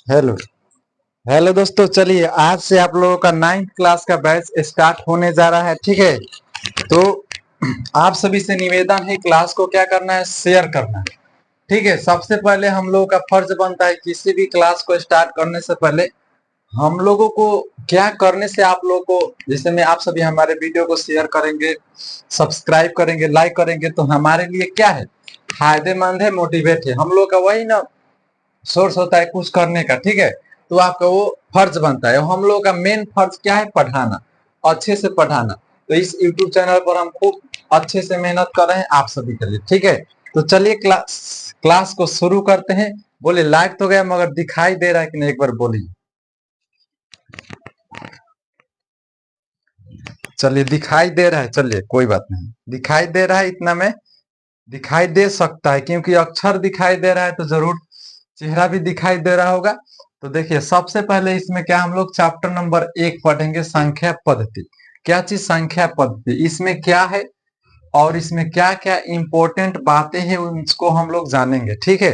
Hello hello दोस्तों, चलिए आज से आप लोगों का 9th क्लास का बैच स्टार्ट होने जा रहा है। ठीक है, तो आप सभी से निवेदन है, क्लास को क्या करना है, शेयर करना है। ठीक है, सबसे पहले हम लोगों का फर्ज बनता है किसी भी क्लास को स्टार्ट करने से पहले हम लोगों को क्या करने से आप लोगों को, जैसे में आप सभी हमारे वीडियो को शेयर करेंगे, सब्सक्राइब करेंगे, लाइक करेंगे, तो हमारे लिए क्या है, फायदेमंद है, मोटिवेट है। हम लोग का वही ना सोर्स होता है कुछ करने का। ठीक है, तो आपका वो फर्ज बनता है। हम लोगों का मेन फर्ज क्या है, पढ़ाना, अच्छे से पढ़ाना। तो इस यूट्यूब चैनल पर हम खूब अच्छे से मेहनत कर रहे हैं आप सभी के लिए। ठीक है, तो चलिए क्लास क्लास को शुरू करते हैं। बोले लाइक तो गया, मगर दिखाई दे रहा है कि नहीं, एक बार बोलिए। चलिए दिखाई दे रहा है, चलिए कोई बात नहीं, दिखाई दे रहा है इतना में दिखाई दे सकता है, क्योंकि अक्षर दिखाई दे रहा है तो जरूर चेहरा भी दिखाई दे रहा होगा। तो देखिए, सबसे पहले इसमें क्या हम लोग चैप्टर नंबर 1 पढ़ेंगे, संख्या पद्धति। क्या चीज, संख्या पद्धति, इसमें क्या है और इसमें क्या क्या इंपॉर्टेंट बातें हैं उसको हम लोग जानेंगे। ठीक है,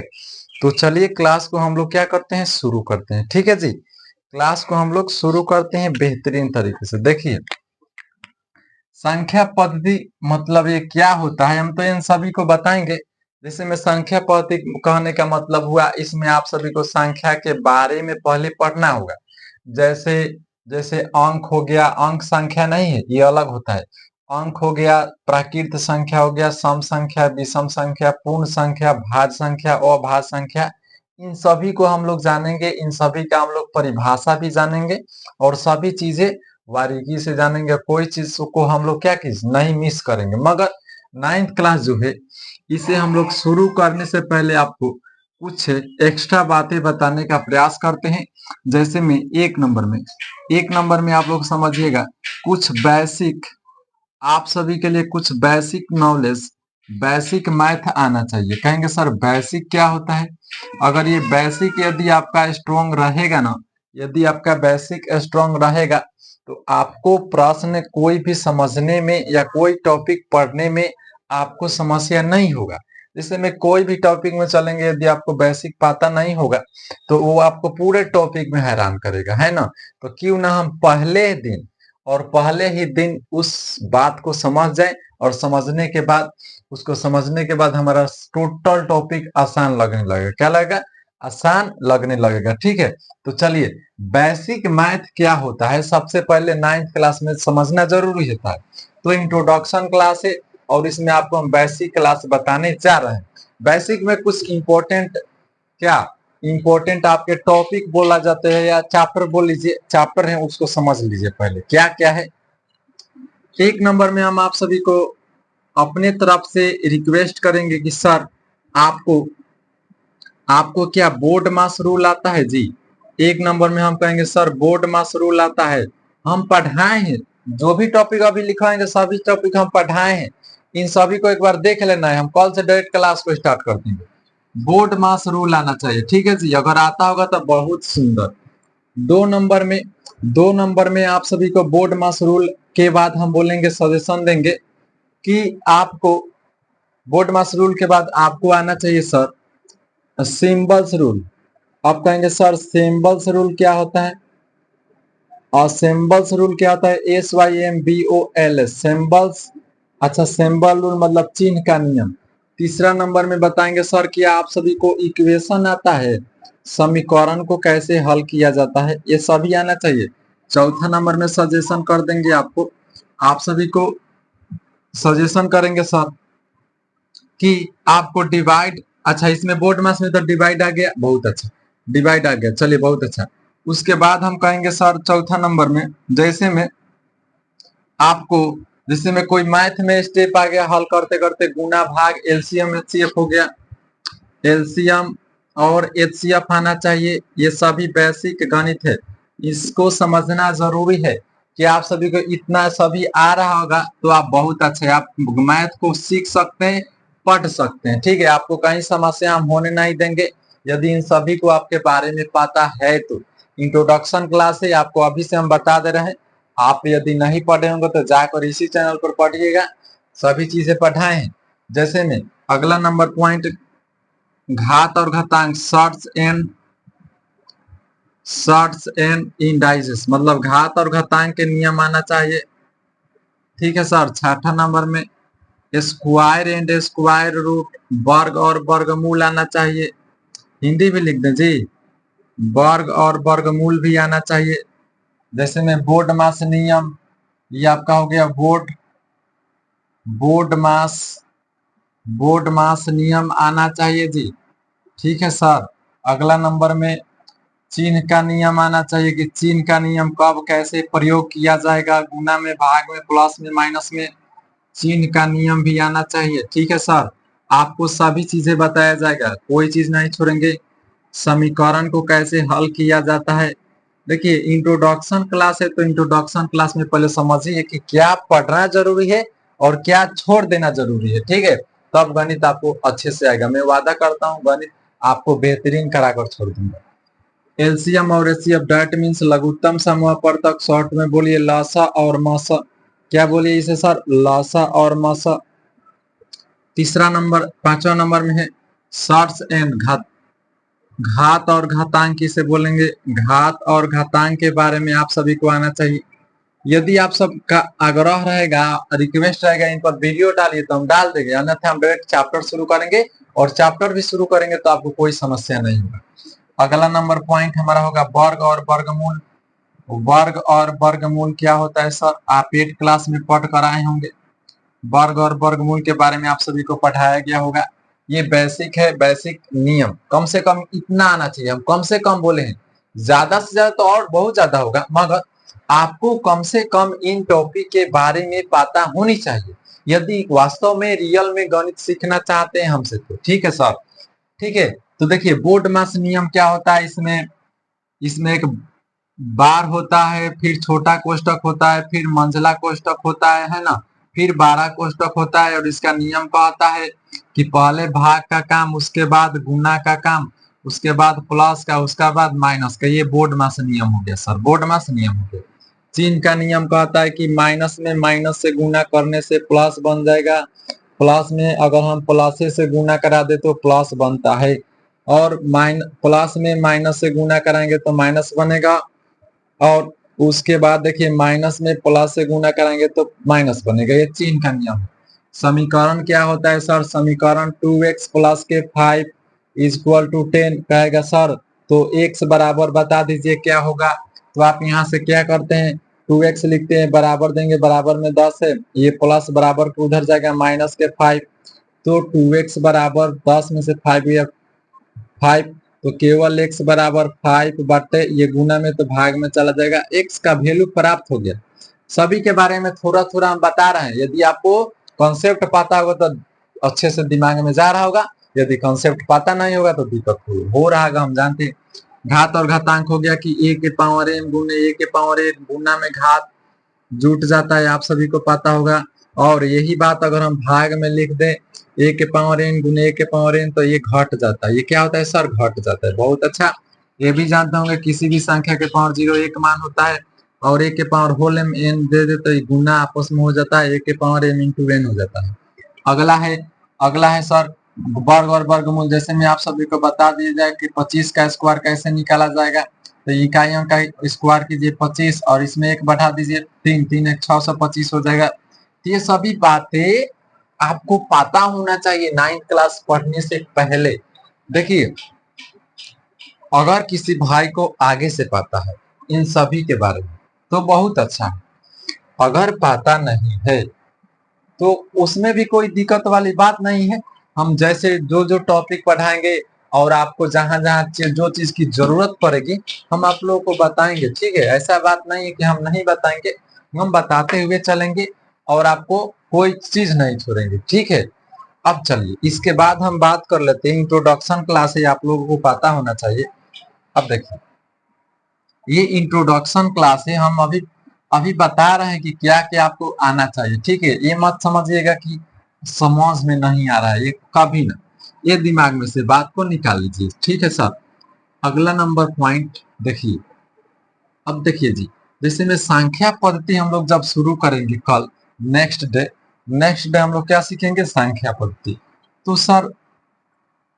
तो चलिए क्लास को हम लोग क्या करते हैं, शुरू करते हैं। ठीक है जी, क्लास को हम लोग शुरू करते हैं बेहतरीन तरीके से। देखिए, संख्या पद्धति मतलब ये क्या होता है, हम तो इन सभी को बताएंगे। जैसे में संख्या पद्धति कहने का मतलब हुआ, इसमें आप सभी को संख्या के बारे में पहले पढ़ना होगा। जैसे जैसे अंक हो गया, अंक संख्या नहीं है, ये अलग होता है। अंक हो गया, प्राकृत संख्या हो गया, सम संख्या, विषम संख्या, पूर्ण संख्या, भाज्य संख्या, अभाज्य संख्या, इन सभी को हम लोग जानेंगे। इन सभी का हम लोग परिभाषा भी जानेंगे और सभी चीजें बारीकी से जानेंगे। कोई चीज को हम लोग क्या किस नहीं मिस करेंगे। मगर 9th क्लास जो है, इसे हम लोग शुरू करने से पहले आपको कुछ एक्स्ट्रा बातें बताने का प्रयास करते हैं। जैसे में एक नंबर में आप लोग समझिएगा, कुछ बेसिक, आप सभी के लिए कुछ बेसिक नॉलेज, बेसिक मैथ आना चाहिए। कहेंगे सर बेसिक क्या होता है? अगर ये बेसिक यदि आपका स्ट्रॉन्ग रहेगा ना, यदि आपका बेसिक स्ट्रॉन्ग रहेगा, तो आपको प्रश्न कोई भी समझने में या कोई टॉपिक पढ़ने में आपको समस्या नहीं होगा। जैसे में कोई भी टॉपिक में चलेंगे, यदि आपको बेसिक पता नहीं होगा तो वो आपको पूरे टॉपिक में हैरान करेगा, है ना। तो क्यों ना हम पहले दिन और पहले ही दिन उस बात को समझ जाए, और समझने के बाद हमारा टोटल टॉपिक आसान लगने लगेगा। क्या लगेगा? आसान लगने लगेगा। ठीक है, तो चलिए, बेसिक मैथ क्या होता है, सबसे पहले 9th क्लास में समझना जरूरी होता है। तो इंट्रोडक्शन क्लास है और इसमें आपको हम बेसिक क्लास बताने जा रहे हैं। बेसिक में कुछ इंपॉर्टेंट, क्या इंपॉर्टेंट आपके टॉपिक बोला जाते हैं या चैप्टर बोल लीजिए, चैप्टर है उसको समझ लीजिए पहले क्या क्या है। एक नंबर में हम आप सभी को अपने तरफ से रिक्वेस्ट करेंगे कि सर आपको आपको क्या बोर्ड मास रूल आता है जी। एक नंबर में हम कहेंगे सर बोर्ड मास रूल आता है, हम पढ़ाए हैं, जो भी टॉपिक अभी लिखवाएंगे सभी टॉपिक हम पढ़ाए हैं, इन सभी को एक बार देख लेना है। हम कल से डायरेक्ट क्लास को स्टार्ट कर देंगे। बोर्ड मास रूल आना चाहिए। ठीक है जी, अगर आता होगा तो बहुत सुंदर। दो नंबर में दो नंबर में आप सभी को बोर्ड मास रूल के बाद हम बोलेंगे, सजेशन देंगे कि आपको बोर्ड मास रूल के बाद आपको आना चाहिए सर सिंबल्स रूल। आप कहेंगे सर सिंबल्स रूल क्या होता है, और सिंबल्स रूल क्या होता है, SYMBOLS सिंबल्स। अच्छा, सिंबल रूल मतलब चिन्ह का नियम। तीसरा नंबर में बताएंगे सर कि आप सभी को इक्वेशन आता है, समीकरण को कैसे हल किया जाता है, ये सभी आना चाहिए। चौथा नंबर में सजेशन कर देंगे आपको, आप सभी को सजेशन करेंगे सर कि आपको डिवाइड, अच्छा इसमें बोर्ड मास में तो डिवाइड आ गया, बहुत अच्छा, डिवाइड आ गया, चलिए बहुत अच्छा। उसके बाद हम कहेंगे सर चौथा नंबर में, जैसे में आपको जैसे में कोई मैथ में स्टेप आ गया, हल करते करते गुना भाग, एलसीएम एचसीएफ हो गया, एलसीएम और एचसीएफ आना चाहिए। ये सभी बेसिक गणित है, इसको समझना जरूरी है। कि आप सभी को इतना सभी आ रहा होगा तो आप बहुत अच्छे, आप मैथ को सीख सकते हैं, पढ़ सकते हैं। ठीक है, आपको कहीं समस्या हम होने नहीं देंगे यदि इन सभी को आपके बारे में पता है तो। इंट्रोडक्शन क्लास है, आपको अभी से हम बता दे रहे हैं। आप यदि नहीं पढ़े होंगे तो जाकर इसी चैनल पर पढ़िएगा, सभी चीजें पढ़ाए हैं। जैसे में अगला नंबर पॉइंट, घात और घातांक, shorts and shorts and indices मतलब घात और घातांक के नियम आना चाहिए। ठीक है सर। छठा नंबर में स्क्वायर एंड स्क्वायर रूट, वर्ग और वर्गमूल आना चाहिए। हिंदी भी लिख दें जी, वर्ग और वर्गमूल भी आना चाहिए। जैसे में बोर्ड मास नियम, ये आपका हो गया बोर्ड मास नियम आना चाहिए जी। ठीक है सर। अगला नंबर में चिन्ह का नियम आना चाहिए कि चिन्ह का नियम कब कैसे प्रयोग किया जाएगा, गुना में, भाग में, प्लस में, माइनस में, चिन्ह का नियम भी आना चाहिए। ठीक है सर। आपको सभी चीजें बताया जाएगा, कोई चीज नहीं छोड़ेंगे। समीकरण को कैसे हल किया जाता है। देखिए इंट्रोडक्शन क्लास है तो इंट्रोडक्शन क्लास में पहले समझिए कि क्या पढ़ना जरूरी है और क्या छोड़ देना जरूरी है। ठीक है, तब गणित आपको अच्छे से आएगा। मैं वादा करता हूँ गणित आपको बेहतरीन कराकर छोड़ दूंगा। एलसीएम और एचसीएफ दैट मीन्स लघुत्तम समपवर्तक, शॉर्ट में बोलिए लासा और मासा। क्या बोलिए इसे सर, लासा और मासा। तीसरा नंबर, पांचवा नंबर में है शॉर्ट्स एंड घात, घात और घातांक किसे बोलेंगे। घात और घातांक के बारे में आप सभी को आना चाहिए। यदि आप सबका आग्रह रहेगा, रिक्वेस्ट रहेगा इन पर वीडियो डालिए तो हम डाल देंगे, अन्यथा हम डायरेक्ट चैप्टर शुरू करेंगे और चैप्टर भी शुरू करेंगे तो आपको कोई समस्या नहीं होगा। अगला नंबर पॉइंट हमारा होगा वर्ग और वर्गमूल। वर्ग और वर्गमूल क्या होता है सर, आप 8 क्लास में पढ़ कर आए होंगे। वर्ग और वर्गमूल के बारे में आप सभी को पढ़ाया गया होगा। ये बेसिक है, बेसिक नियम कम से कम इतना आना चाहिए। हम कम से कम बोले हैं, ज्यादा से ज्यादा तो और बहुत ज्यादा होगा, मगर आपको कम से कम इन टॉपिक के बारे में पता होनी चाहिए यदि वास्तव में रियल में गणित सीखना चाहते हैं हमसे तो। ठीक है सर। ठीक है, तो देखिए बोर्ड मास नियम क्या होता है। इसमें इसमें एक बार होता है, फिर छोटा कोष्टक होता है, फिर मंझला कोष्टक होता है ना, फिर 12 कोष्टक होता है। और इसका नियम कहता है कि पहले भाग का काम, उसके बाद गुना का काम, उसके बाद प्लस का, उसके बाद माइनस का। ये बोर्ड मास नियम हो गया सर, बोर्ड मास नियम हो गया। चिन्ह का नियम कहता है कि माइनस में माइनस से गुना करने से प्लस बन जाएगा, प्लस में अगर हम प्लस से गुना करा दे तो प्लस बनता है, और प्लस में माइनस से गुना कराएंगे तो माइनस बनेगा, और उसके बाद देखिए माइनस में प्लस से गुना कराएंगे तो माइनस बनेगा। ये चिन्ह का नियम है। समीकरण क्या होता है सर, समीकरण 2x प्लस के 5 इज इक्वल टू 10 कहेगा सर। तो x बराबर बता दीजिए क्या होगा। तो आप यहाँ से क्या करते हैं, 2x लिखते हैं, बराबर देंगे, बराबर में 10 है, ये प्लस बराबर को उधर जाएगा माइनस के 5। तो 2x बराबर 10 में से 5 या 5, तो केवल x बराबर 5 बटे ये गुना में तो भाग में चला जाएगा, x का वैल्यू प्राप्त हो गया। सभी के बारे में थोड़ा थोड़ा हम बता रहे हैं। यदि आपको कॉन्सेप्ट पता होगा तो अच्छे से दिमाग में जा रहा होगा, यदि कॉन्सेप्ट पता नहीं होगा तो दिक्कत हो रहा होगा, हम जानते हैं। घात और घातांक हो गया कि a के पावर m गुने a के पावर n गुना में घात जुट जाता है, आप सभी को पता होगा। और यही बात अगर हम भाग में लिख दें a के पावर n गुने a के पावर n तो ये घट जाता है। ये क्या होता है सर, घट जाता है। बहुत अच्छा। ये भी जानते होंगे किसी भी संख्या के पावर 0 एक मान होता है, और a के पावर होल m n दे दे तो ये गुना आपस में हो जाता है, a के पावर m इंटू n हो जाता है। अगला है सर वर्ग और वर्गमूल। जैसे मैं आप सभी को बता दिया जाए कि 25 का स्क्वायर कैसे निकाला जाएगा। तो इकाइयों का स्क्वायर कीजिए 25 और इसमें एक बढ़ा दीजिए 3, 3 एक 625 हो जाएगा। तो ये सभी बातें आपको पता होना चाहिए 9th क्लास पढ़ने से पहले। देखिए अगर किसी भाई को आगे से पता है इन सभी के बारे में तो बहुत अच्छा है, अगर पता नहीं है तो उसमें भी कोई दिक्कत वाली बात नहीं है। हम जैसे जो जो टॉपिक पढ़ाएंगे और आपको जहां जहां जो चीज की जरूरत पड़ेगी हम आप लोगों को बताएंगे। ठीक है, ऐसा बात नहीं है कि हम नहीं बताएंगे, हम बताते हुए चलेंगे और आपको कोई चीज नहीं छोड़ेंगे। ठीक है, अब चलिए इसके बाद हम बात कर लेते हैं। इंट्रोडक्शन क्लास है, आप लोगों को पता होना चाहिए। अब देखिए ये इंट्रोडक्शन क्लास है, हम अभी अभी बता रहे हैं कि क्या क्या आपको आना चाहिए। ठीक है, ये मत समझिएगा कि समझ में नहीं आ रहा है, ये कभी ना, ये दिमाग में से बात को निकाल लीजिए। ठीक है सर। अगला नंबर पॉइंट देखिए। अब देखिए जी, जैसे में संख्या पद्धति हम लोग जब शुरू करेंगे कल नेक्स्ट डे हम लोग क्या सीखेंगे, संख्या पद्धति। तो सर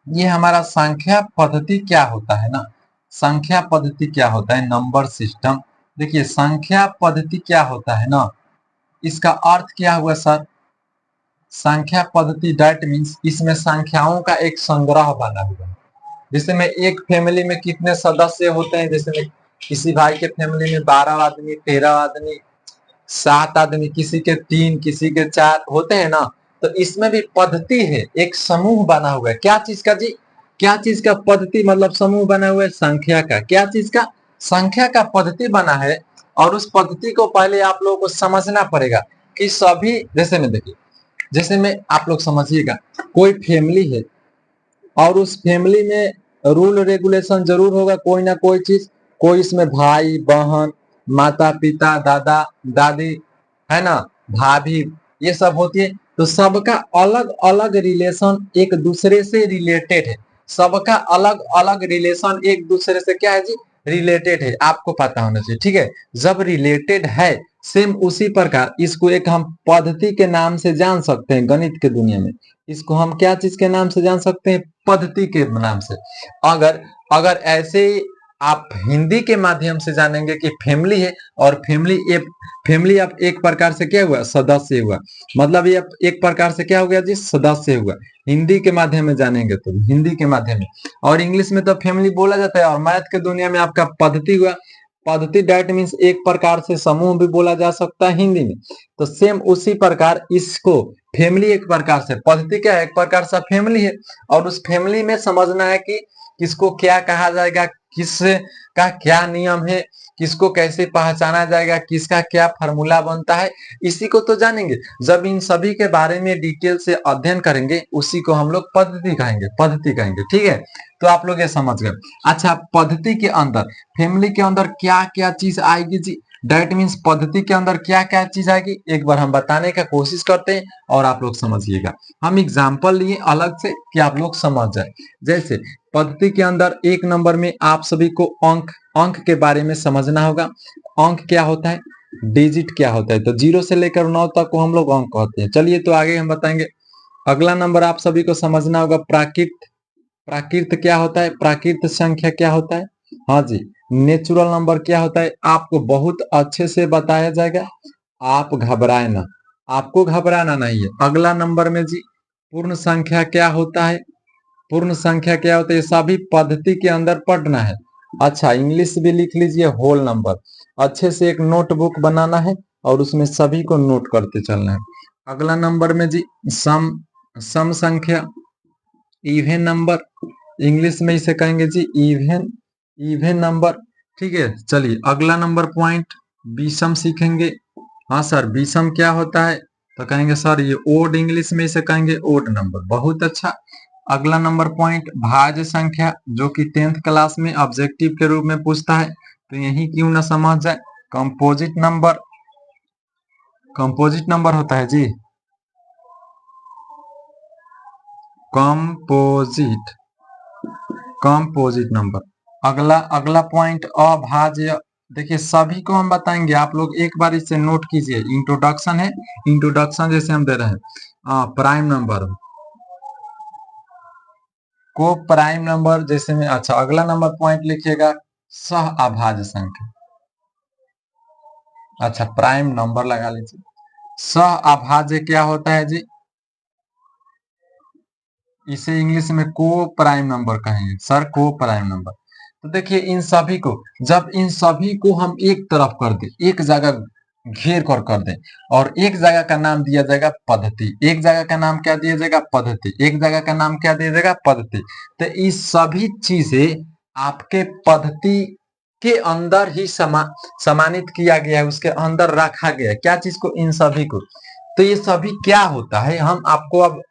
ये हमारा संख्या पद्धति क्या होता है ना, संख्या पद्धति क्या होता है, नंबर सिस्टम। देखिए संख्या पद्धति क्या होता है ना, इसका अर्थ क्या हुआ सर, संख्या पद्धति दैट मीन्स इसमें संख्याओं का एक संग्रह बना हुआ है। जैसे में एक फैमिली में कितने सदस्य होते हैं, जैसे में किसी भाई के फैमिली में 12 आदमी, 13 आदमी, 7 आदमी, किसी के 3, किसी के 4 होते हैं ना। तो इसमें भी पद्धति है, एक समूह बना हुआ है। क्या चीज का जी, क्या चीज का पद्धति मतलब समूह बना हुआ है, संख्या का। क्या चीज का, संख्या का पद्धति बना है। और उस पद्धति को पहले आप लोगों को समझना पड़ेगा कि सभी, जैसे में देखिए, जैसे में आप लोग समझिएगा, कोई फैमिली है और उस फैमिली में रूल रेगुलेशन जरूर होगा, कोई ना कोई चीज। कोई इसमें भाई बहन, माता पिता, दादा दादी, है ना, भाभी, ये सब होती है। तो सबका अलग अलग रिलेशन एक दूसरे से रिलेटेड है। सबका अलग अलग रिलेशन एक दूसरे से क्या है जी, रिलेटेड है। आपको पता होना चाहिए, ठीक है। जब रिलेटेड है सेम उसी प्रकार इसको एक हम पद्धति के नाम से जान सकते हैं। गणित के दुनिया में इसको हम क्या चीज के नाम से जान सकते हैं, पद्धति के नाम से। अगर अगर ऐसे आप हिंदी के माध्यम से जानेंगे कि फैमिली है, और फैमिली अब एक प्रकार से क्या हुआ, सदस्य हुआ। मतलब ये एक प्रकार से क्या हो गया जी, सदस्य हुआ। हिंदी के माध्यम में जानेंगे तो हिंदी के माध्यम में, और इंग्लिश में तो फैमिली बोला जाता है। और मैथ के दुनिया में आपका पद्धति हुआ। पद्धति डेट मीन्स एक प्रकार से समूह भी बोला जा सकता है हिंदी में। तो सेम उसी प्रकार इसको फैमिली एक प्रकार से, पद्धति क्या है, एक प्रकार से फैमिली है। और उस फैमिली में समझना है कि किसको क्या कहा जाएगा, किस का क्या नियम है, किसको कैसे पहचाना जाएगा, किसका क्या फॉर्मूला बनता है, इसी को तो जानेंगे। जब इन सभी के बारे में डिटेल से अध्ययन करेंगे उसी को हम लोग पद्धति कहेंगे, पद्धति कहेंगे, ठीक है। तो आप लोग ये समझ गए। अच्छा, पद्धति के अंदर, फैमिली के अंदर क्या क्या चीज आएगी जी, डेट मीन्स पद्धति के अंदर क्या क्या चीज आएगी, एक बार हम बताने का कोशिश करते हैं और आप लोग समझिएगा। हम एग्जाम्पल लिए अलग से कि आप लोग समझ जाए। जैसे पद्धति के अंदर एक नंबर में आप सभी को अंक के बारे में समझना होगा। अंक क्या होता है, डिजिट क्या होता है। तो 0 से लेकर 9 तक को हम लोग अंक कहते हैं। चलिए तो आगे हम बताएंगे। अगला नंबर आप सभी को समझना होगा प्राकृत। प्राकृत क्या होता है, प्राकृत संख्या क्या होता है। हाँ जी, नेचुरल नंबर क्या होता है, आपको बहुत अच्छे से बताया जाएगा। आप घबराए ना, आपको घबराना नहीं है। अगला नंबर में जी पूर्ण संख्या क्या होता है, पूर्ण संख्या क्या होता है, सभी पद्धति के अंदर पढ़ना है। अच्छा, इंग्लिश भी लिख लीजिए, होल नंबर। अच्छे से एक नोटबुक बनाना है और उसमें सभी को नोट करते चलना है। अगला नंबर में जी सम, सम संख्या, इवन नंबर, इंग्लिश में इसे कहेंगे जी इवन, इवन नंबर, ठीक है। चलिए अगला नंबर पॉइंट विषम सीखेंगे। हाँ सर, विषम क्या होता है, तो कहेंगे सर ये ओड, इंग्लिश में इसे कहेंगे ओड नंबर। बहुत अच्छा। अगला नंबर पॉइंट भाज्य संख्या, जो कि 10th क्लास में ऑब्जेक्टिव के रूप में पूछता है, तो यही क्यों ना समझ जाए। कंपोजिट नंबर, कंपोजिट नंबर होता है जी, कंपोजिट, कंपोजिट नंबर। अगला अगला पॉइंट अभाज्य। देखिए सभी को हम बताएंगे, आप लोग एक बार इसे नोट कीजिए। इंट्रोडक्शन है, इंट्रोडक्शन जैसे हम दे रहे हैं। प्राइम नंबर को, प्राइम नंबर जैसे में। अच्छा, अगला नंबर पॉइंट लिखिएगा सह अभाज्य संख्या। अच्छा, प्राइम नंबर लगा लीजिए। सह अभाज्य क्या होता है जी, इसे इंग्लिश में को प्राइम नंबर कहेंगे सर, को प्राइम नंबर। तो देखिए इन सभी को, जब इन सभी को हम एक तरफ कर दें, एक जगह घेर कर दें, और एक जगह का नाम दिया जाएगा पद्धति। एक जगह का नाम क्या दिया जाएगा, पद्धति। एक जगह का नाम क्या दिया जाएगा, पद्धति। तो ये सभी चीजें आपके पद्धति के अंदर ही समानित किया गया है, उसके अंदर रखा गया है। क्या चीज को, इन सभी को। तो ये सभी क्या होता है, हम आपको अब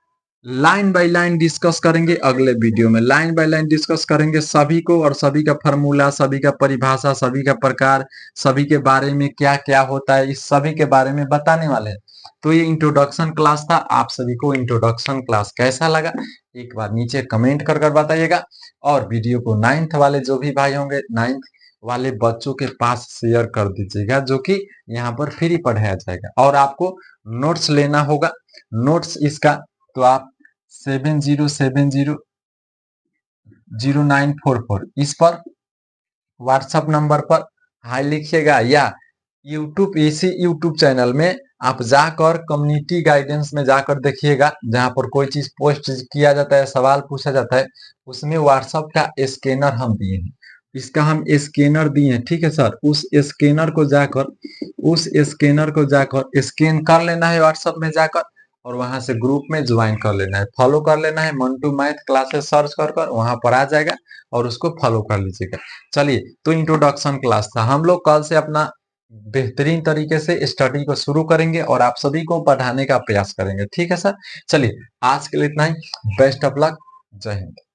लाइन बाय लाइन डिस्कस करेंगे। अगले वीडियो में लाइन बाय लाइन डिस्कस करेंगे सभी को, और सभी का फॉर्मूला, सभी का परिभाषा, सभी का प्रकार, सभी के बारे में क्या क्या होता है, इस सभी के बारे में बताने वाले हैं। तो ये इंट्रोडक्शन क्लास था। आप सभी को इंट्रोडक्शन क्लास कैसा लगा एक बार नीचे कमेंट कर बताइएगा। और वीडियो को 9th वाले जो भी भाई होंगे, 9th वाले बच्चों के पास शेयर कर दीजिएगा, जो कि यहाँ पर फ्री पढ़ाया जाएगा। और आपको नोट्स लेना होगा। नोट्स इसका तो आप 70700944 इस पर व्हाट्सएप नंबर पर हाई लिखिएगा, या इसी यूट्यूब चैनल में आप जाकर कम्युनिटी गाइडेंस में जाकर देखिएगा, जहां पर कोई चीज पोस्ट किया जाता है, सवाल पूछा जाता है, उसमें व्हाट्सएप का स्कैनर हम दिए हैं। इसका हम स्कैनर दिए हैं, ठीक है सर। उस स्कैनर को जाकर स्कैन कर लेना है व्हाट्सएप में जाकर, और वहां से ग्रुप में ज्वाइन कर लेना है, फॉलो कर लेना है। मंटू मैथ क्लासेस सर्च कर वहां पर आ जाएगा और उसको फॉलो कर लीजिएगा। चलिए, तो इंट्रोडक्शन क्लास था। हम लोग कल से अपना बेहतरीन तरीके से स्टडी को शुरू करेंगे और आप सभी को पढ़ाने का प्रयास करेंगे, ठीक है सर। चलिए, आज के लिए इतना ही। Best of luck. जय हिंद।